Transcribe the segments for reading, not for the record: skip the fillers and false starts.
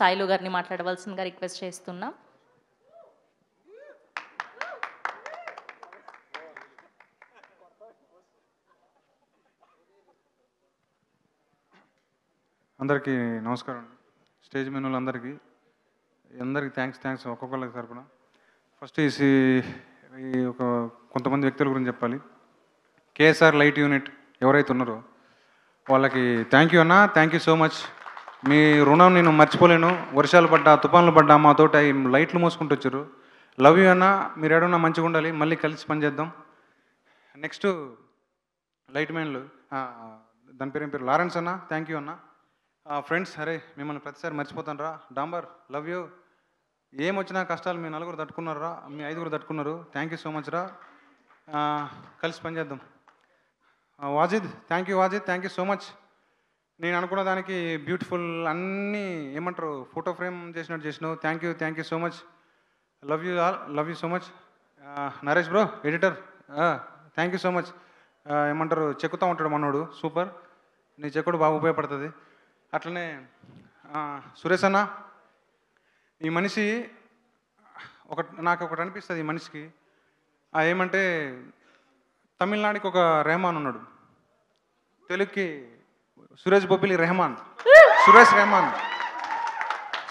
సాయిలు గారిని మాట్లాడవలసిందిగా రిక్వెస్ట్ చేస్తున్నాం. అందరికీ నమస్కారం. స్టేజ్ మీద వాళ్ళందరికీ థ్యాంక్స్ ఒక్కొక్కరికి తరపున. ఫస్ట్ ఈ ఒక కొంతమంది వ్యక్తుల గురించి చెప్పాలి. కేఎస్ఆర్ లైట్ యూనిట్ ఎవరైతే ఉన్నారో వాళ్ళకి థ్యాంక్ యూ అన్న, థ్యాంక్ యూ సో మచ్. మీ రుణం నేను మర్చిపోలేను. వర్షాలు పడ్డా, తుఫాన్లు పడ్డా మాతోట లైట్లు మోసుకుంటూ వచ్చారు. లవ్ యూ అన్న, మీరు ఏడన్నా మంచిగా ఉండాలి, మళ్ళీ కలిసి పనిచేద్దాం. నెక్స్ట్ లైట్ మ్యాన్లు, దాని పేరు లారెన్స్ అన్న, థ్యాంక్ యూ అన్న. ఫ్రెండ్స్, అరే మిమ్మల్ని ప్రతిసారి మర్చిపోతాను రా. డాంబర్, లవ్ యూ. ఏమొచ్చినా కష్టాలు మీ నలుగురు తట్టుకున్నారు రా, మీ ఐదుగురు తట్టుకున్నారు. థ్యాంక్ యూ సో మచ్ రా. కలిసి పనిచేద్దాం. Wajid, thank you so much. నేను అనుకున్న దానికి బ్యూటిఫుల్ అన్నీ ఏమంటారు ఫోటో ఫ్రేమ్ చేసినట్టు చేసినావు. Thank you so much. Love you so much. Naresh bro, editor, thank you so much. ఏమంటారు చెక్కుతూ ఉంటాడు మనోడు, సూపర్. నీ చెక్కుడు బాగా ఉపయోగపడుతుంది. అట్లనే సురేష్ అన్న, ఈ మనిషి నాకు ఒకటి అనిపిస్తుంది. ఈ మనిషికి ఏమంటే తమిళనాడుకి ఒక రెహమాన్ ఉన్నాడు, తెలుగుకి సురేష్ రెహమాన్.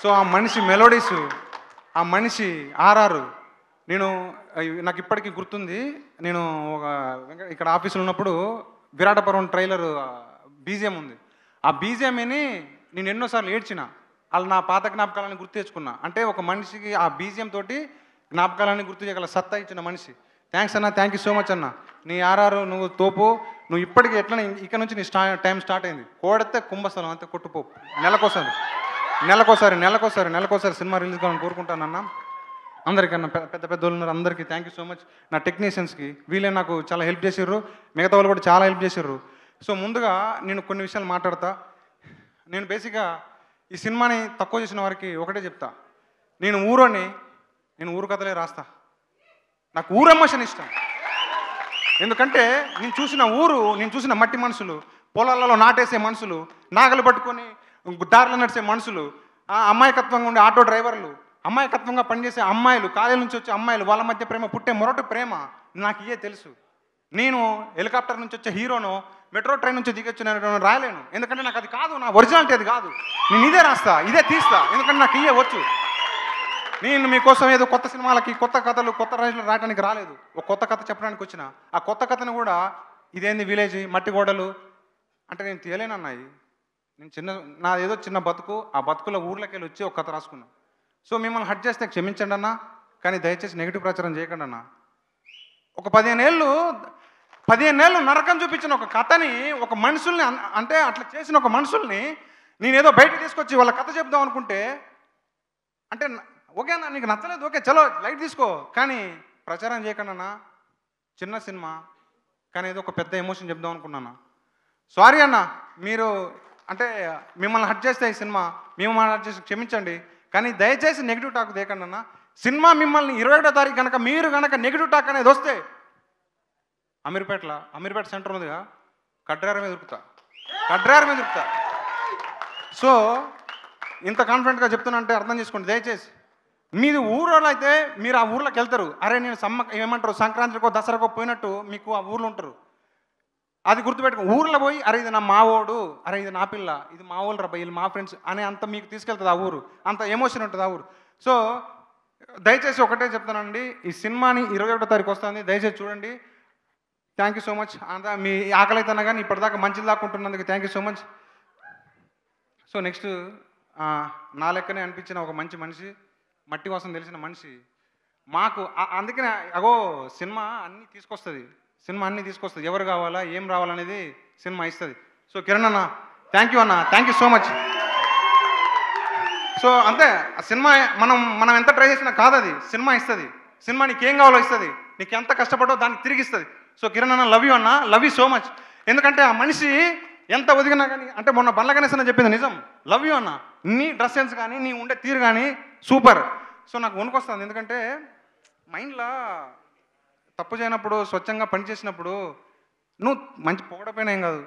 సో ఆ మనిషి మెలోడీస్, ఆ మనిషి ఆర్ఆర్ నాకు ఇప్పటికీ గుర్తుంది. నేను ఇక్కడ ఆఫీసులో ఉన్నప్పుడు విరాటపురం ట్రైలర్ బీజిఎం ఉంది. ఆ బీజిఎంని నేను ఎన్నోసార్లు ఏడ్చిన. వాళ్ళు నా పాత జ్ఞాపకాలని గుర్తు తెచ్చుకున్నా. అంటే ఒక మనిషికి ఆ బీజిఎం తోటి జ్ఞాపకాలని గుర్తు చేయగల సత్తా ఇచ్చిన మనిషి. థ్యాంక్స్ అన్న, థ్యాంక్ యూ సో మచ్ అన్న. నీ ఆర్ఆర్ నువ్వు తోపు. నువ్వు ఇప్పటికీ ఎట్లా ఇక్కడ నుంచి నీ టైం స్టార్ట్ అయింది. కోడితే కుంభస్థలం అంతే, కొట్టుపో. నెలకోసారి సినిమా రిలీజ్ కావాలని కోరుకుంటానన్న. అందరికన్నా పెద్ద వాళ్ళు ఉన్నారు, అందరికీ థ్యాంక్ యూ సో మచ్. నా టెక్నీషియన్స్కి వీళ్ళే నాకు చాలా హెల్ప్ చేసారు, మిగతా వాళ్ళు కూడా చాలా హెల్ప్ చేసారు. సో ముందుగా నేను కొన్ని విషయాలు మాట్లాడతా. నేను బేసిక్గా ఈ సినిమాని తక్కువ చేసిన వారికి ఒకటే చెప్తా. నేను ఊరు కథలే రాస్తా. నాకు ఊరు ఎమోషన్ ఇష్టం. ఎందుకంటే నేను చూసిన మట్టి మనుషులు, పొలాలలో నాటేసే మనుషులు, నాగలు పట్టుకొని దారిలో నడిచే మనుషులు, అమాయకత్వంగా ఉండే ఆటో డ్రైవర్లు, అమాయకత్వంగా పనిచేసే అమ్మాయిలు, కాలేజీ నుంచి వచ్చే అమ్మాయిలు, వాళ్ళ మధ్య ప్రేమ, పుట్టే మొరటి ప్రేమ నాకు ఇయే తెలుసు. నేను హెలికాప్టర్ నుంచి వచ్చే హీరోను, మెట్రో ట్రైన్ నుంచి దిగొచ్చిన రాయలేను. ఎందుకంటే నాకు అది కాదు, నా ఒరిజినాలిటీ అది కాదు. నేను ఇదే రాస్తా, ఇదే తీస్తా. ఎందుకంటే నాకు ఇయే వచ్చు. నేను మీకోసం ఏదో కొత్త సినిమాలకి, కొత్త కథలు, కొత్త రైతులు రాయడానికి రాలేదు. ఒక కొత్త కథ చెప్పడానికి వచ్చిన. ఆ కొత్త కథను కూడా ఇదేంది విలేజ్ మట్టి గోడలు అంటే నేను తీయలేనన్నాయి. నేను నా ఏదో చిన్న బతుకు, ఆ బతుకుల ఊర్లోకి వెళ్ళి వచ్చి ఒక కథ రాసుకున్నాను. సో మిమ్మల్ని హట్ చేస్తే క్షమించండి అన్న, కానీ దయచేసి నెగిటివ్ ప్రచారం చేయకండి అన్న. ఒక 15 ఏళ్ళు నరకం చూపించిన ఒక కథని, ఒక మనుషుల్ని, అంటే అట్లా చేసిన ఒక మనుషుల్ని నేనేదో బయటకు తీసుకొచ్చి వాళ్ళ కథ చెప్దాం అనుకుంటే, అంటే ఓకే అన్న నీకు నచ్చలేదు, ఓకే చలో లైట్ తీసుకో, కానీ ప్రచారం చేయకండి అన్న. చిన్న సినిమా కానీ ఏదో ఒక పెద్ద ఎమోషన్ చెప్దాం అనుకున్నాను. సారీ అన్న, మీరు అంటే మిమ్మల్ని హట్ చేస్తే ఈ సినిమా మిమ్మల్ని హట్ చేసి క్షమించండి, కానీ దయచేసి నెగిటివ్ టాక్ దేకండి అన్న. సినిమా మిమ్మల్ని 21వ తారీఖు కనుక మీరు కనుక నెగిటివ్ టాక్ అనేది వస్తే అమీర్పేట సెంటర్ ఉందిగా, కడ్రార మీద దొరుకుతా. సో ఇంత కాన్ఫిడెంట్గా చెప్తున్నా అంటే అర్థం చేసుకోండి దయచేసి. మీది ఊరోళ్ళు అయితే మీరు ఆ ఊర్లోకి వెళ్తారు. అరే నేను ఏమంటారు సంక్రాంతికో దసరాకో పోయినట్టు మీకు ఆ ఊర్లో ఉంటారు. అది గుర్తుపెట్టుకో. ఊర్లో పోయి అరే ఇది నా మావోడు, అరే ఇది నా పిల్ల, ఇది మా ఊళ్ళు రా, వీళ్ళు మా ఫ్రెండ్స్ అనే అంత మీకు తీసుకెళ్తుంది ఆ ఊరు. అంత ఎమోషన్ ఉంటుంది ఆ ఊరు. సో దయచేసి ఒకటే చెప్తానండి, ఈ సినిమాని 21వ తారీఖు వస్తుంది, దయచేసి చూడండి. Thank you so much. అంతా మీ ఆకలి అయితేనా కానీ ఇప్పటిదాకా మంచిది దాక్కుంటున్నందుకు thank you so much. So next నా లెక్కనే అనిపించిన ఒక మంచి మనిషి, మట్టి వాసన తెలిసిన మనిషి మాకు. అందుకనే సినిమా అన్నీ తీసుకొస్తుంది. ఎవరు కావాలా, ఏం రావాలనేది సినిమా ఇస్తుంది. సో కిరణ్ అన్న థ్యాంక్ యూ అన్న, thank you so much. So అంతే, ఆ సినిమా మనం ఎంత ట్రై చేసినా కాదు, అది సినిమా ఇస్తుంది. సినిమా నీకు ఏం కావాలో ఇస్తుంది, నీకు ఎంత కష్టపడో దానికి తిరిగి ఇస్తుంది. సో కిరణ్ అన్న లవ్ యూ అన్న, లవ్ యూ సో మచ్. ఎందుకంటే ఆ మనిషి ఎంత ఒదిగినా కానీ, అంటే మొన్న బండ్ల గణేష్ అన్న చెప్పింది నిజం. లవ్ యూ అన్న, నీ డ్రెస్ సెన్స్ కానీ నీ ఉండే తీరు కానీ సూపర్. సో నాకు వణుకొస్తుంది, ఎందుకంటే మైండ్లో తప్పు చేయనప్పుడు, స్వచ్ఛంగా పనిచేసినప్పుడు నువ్వు మంచి పొగడపోయినా ఏం కాదు,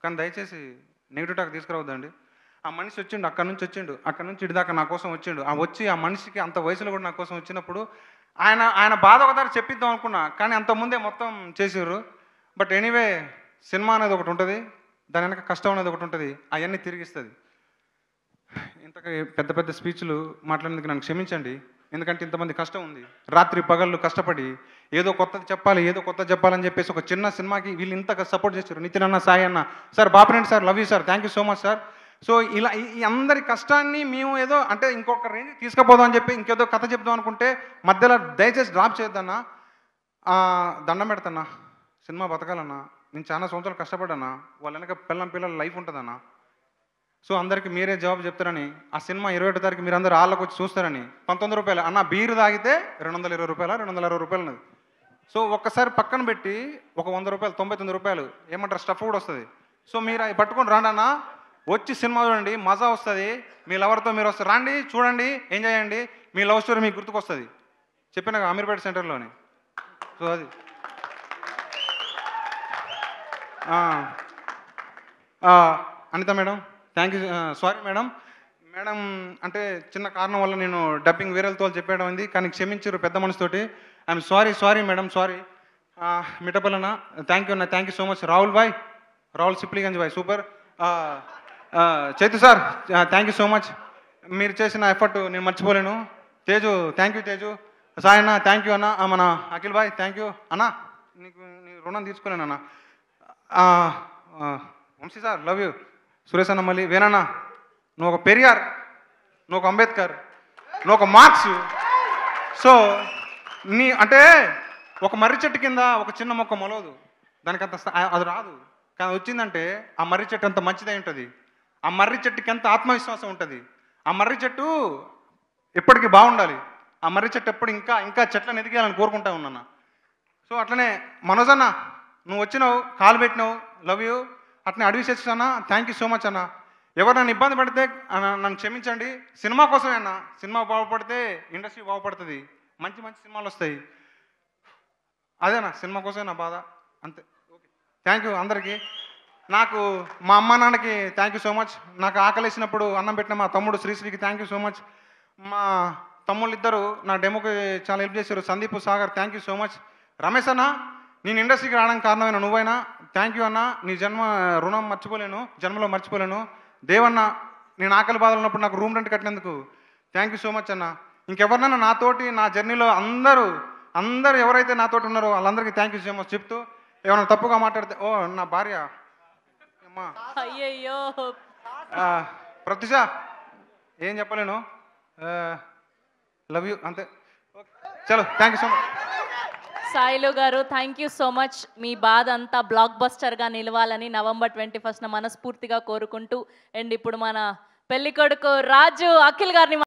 కానీ దయచేసి నెగిటివ్ టాక్ తీసుకురావద్దండి. ఆ మనిషి వచ్చిండు, అక్కడి నుంచి వచ్చిండు, అక్కడి నుంచి ఇటు దాకా నా కోసం వచ్చిండు. ఆ వచ్చి ఆ మనిషికి అంత వయసులో కూడా నా కోసం వచ్చినప్పుడు ఆయన ఆయన బాధ ఒకసారి చెప్పిద్దాం అనుకున్నా, కానీ అంతకుముందే మొత్తం చేసిర్రు. బట్ ఎనీవే, సినిమా అనేది ఒకటి ఉంటుంది, దాని వెనక కష్టం అనేది ఒకటి ఉంటుంది, అవన్నీ తిరిగిస్తుంది. ఇంతకీ పెద్ద పెద్ద స్పీచ్లు మాట్లాడేందుకు నన్ను క్షమించండి, ఎందుకంటే ఇంతమంది కష్టం ఉంది. రాత్రి పగళ్ళు కష్టపడి ఏదో కొత్తది చెప్పాలి, ఏదో కొత్తది చెప్పాలని చెప్పేసి ఒక చిన్న సినిమాకి వీళ్ళు ఇంతగా సపోర్ట్ చేశారు. నితిన్ అన్న, సాయి అన్న, sir Bapireddy sir, love you sir, thank you so much sir. So ఇలా ఈ అందరి కష్టాన్ని మేము ఏదో అంటే ఇంకొక రేంజ్ తీసుకుపోదాం అని చెప్పి ఇంకేదో కథ చెప్దాం అనుకుంటే మధ్యలో దయచేసి డ్రాప్ చేయొద్దన్నా, దండం పెడతాన్నా, సినిమా బతకాలన్నా. నేను చాలా సంవత్సరాలు కష్టపడ్డానా, వాళ్ళ వెనక పిల్లల లైఫ్ ఉంటుందన్నా. సో అందరికీ మీరే జవాబు చెప్తారని, ఆ సినిమా 21 తారీఖు మీరు అందరూ ఆళ్ళకి వచ్చి చూస్తారని. 19 రూపాయలు అన్న, బీరు తాగితే 220 రూపాయలు, 260 రూపాయలు ఉన్నది. సో ఒక్కసారి పక్కన పెట్టి ఒక 100 రూపాయలు, 99 రూపాయలు ఏమంటారు, స్టఫ్ కూడా వస్తుంది. సో మీరు అవి పట్టుకొని రాండి అన్న, వచ్చి సినిమా చూడండి, మజా వస్తుంది. మీ లవర్తో మీరు వస్తారు, రండి చూడండి, ఎంజాయ్ చేయండి, మీ లవ్ స్టోరీ మీకు గుర్తుకొస్తుంది. చెప్పిన అమీర్పేట సెంటర్లోని. సో అది Anitha madam, thank you. Sorry madam, madam అంటే చిన్న కారణం వల్ల నేను డబ్బింగ్ వేరేతో చెప్పేయడం ఉంది, కానీ క్షమించారు పెద్ద మనసుతోటి. I'm sorry madam, sorry. మిఠపల్లన్న, థ్యాంక్ యూ అన్న, thank you so much. Rahul బాయ్, రాహుల్ సిప్లిగంజ్ బాయ్, super. Chaitu sir, thank you so much, మీరు చేసిన ఎఫర్ట్ నేను మర్చిపోలేను. Teju, thank you Teju. సాయి అన్న, థ్యాంక్ యూ అన్న. మన అఖిల్ బాయ్, థ్యాంక్ యూ అన్న, నీ రుణం తీసుకోలేను అన్న. Vamsi sir, love you. Suresh అన్న, మళ్ళీ వేనన్న, నువ్వు ఒక పెరియార్, నువ్వు ఒక అంబేద్కర్, నువ్వు ఒక మార్క్స్. సో నీ అంటే ఒక మర్రి చెట్టు కింద ఒక చిన్న మొక్క మొలవదు, దానికి అంత అది రాదు, కానీ వచ్చిందంటే ఆ మర్రి చెట్టు అంత మంచిదై ఉంటుంది. ఆ మర్రి చెట్టుకి ఎంత ఆత్మవిశ్వాసం ఉంటుంది. ఆ మర్రి చెట్టు ఎప్పటికీ బాగుండాలి. ఆ మర్రి చెట్టు ఎప్పుడు ఇంకా ఇంకా చెట్లను ఎదిగేయాలని కోరుకుంటా ఉన్నాను. సో అట్లనే మనోజ్ అన్న, నువ్వు వచ్చినావు, కాలు పెట్టినావు, లవ్ యూ. అట్నే అడవి చేస్తున్నా, థ్యాంక్ యూ సో మచ్ అన్న. ఎవరు నన్ను ఇబ్బంది పెడితే నన్ను క్షమించండి. సినిమా కోసమే అన్న, సినిమా బాగుపడితే ఇండస్ట్రీ బాగుపడుతుంది, మంచి మంచి సినిమాలు వస్తాయి. అదేనా సినిమా కోసమే నా బాధ, అంతే. ఓకే, థ్యాంక్ యూ అందరికీ. నాకు మా అమ్మ నాన్నకి థ్యాంక్ యూ సో మచ్. నాకు ఆకలేసినప్పుడు అన్నం పెట్టిన మా తమ్ముడు శ్రీశ్రీకి థ్యాంక్ యూ సో మచ్. మా తమ్ముళ్ళు ఇద్దరు నా డెమోకి చాలా హెల్ప్ చేశారు, Sandeep, Sagar, thank you so much. Ramesh అన్న, నేను ఇండస్ట్రీకి రావడానికి కారణమైన నువ్వైనా, థ్యాంక్ యూ అన్న, నీ జన్మ రుణం మర్చిపోలేను, జన్మలో మర్చిపోలేను. దేవన్న, నేను ఆకలి బాధలు ఉన్నప్పుడు నాకు రూమ్ రెంట్ కట్టినందుకు థ్యాంక్ యూ సో మచ్ అన్న. ఇంకెవరినైనా నాతోటి నా జర్నీలో అందరూ ఎవరైతే నాతోటి ఉన్నారో వాళ్ళందరికీ థ్యాంక్ యూ సో మచ్ చెప్తూ, ఏమైనా తప్పుగా మాట్లాడితే, ఓ నా భార్య అమ్మా, అయ్యయ్యో, ప్రత్యుష, ఏం చెప్పలేను, లవ్ యూ, అంతే. చలో, thank you so much. Sailu గారు, థ్యాంక్ యూ సో మచ్. మీ బాధ అంతా బ్లాక్ బస్టర్గా నిలవాలని November 21న మనస్ఫూర్తిగా కోరుకుంటూ, అండ్ ఇప్పుడు మన పెళ్ళికొడుకు రాజు అఖిల్ గారిని